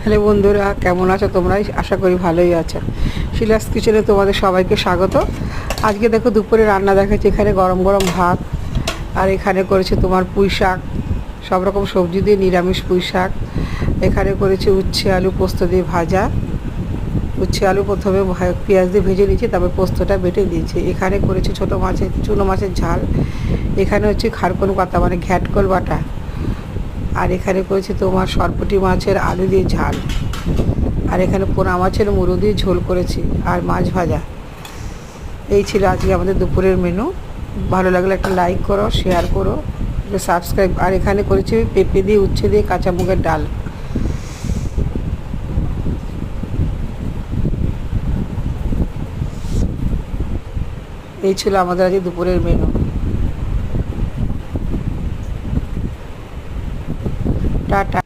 Hello বন্ধুরা, কেমন আছো তোমরা? আশা করি ভালোই আছো। শিলাস কিচেনে তোমাদের সবাইকে স্বাগত। আজকে দেখো দুপুরে রান্না দেখাচ্ছি। এখানে গরম গরম ভাত, আর এখানে করেছে তোমার পুঁই শাক, সব রকম সবজি দিয়ে নিরামিষ পুঁই শাক। এখানে করেছে উচ্ছে আলু পোস্ত দিয়ে ভাজা। উচ্ছে আলু প্রথমে পেঁয়াজ দিয়ে ভেজে নিয়েছি, তারপর পোস্তটা বেটে দিয়েছি। এখানে করেছে চুনো মাছের ঝাল। এখানে হচ্ছে খারকন পাতা মানে ঘ্যাটকল বাটা। আর এখানে করেছি তোমার সরপুঁটি মাছের আলু দিয়ে ঝাল। আর এখানে পোনা মাছের মুড়ো দিয়ে ঝোল করেছি, আর মাছ ভাজা। এই ছিল আজকে আমাদের দুপুরের মেনু। ভালো লাগলে একটা লাইক করো, শেয়ার করো, সাবস্ক্রাইব। আর এখানে করেছি পেঁপে দিয়ে উচ্ছে দিয়ে কাঁচা মুগের ডাল। এই ছিল আমাদের আজকে দুপুরের মেনু। টাটা।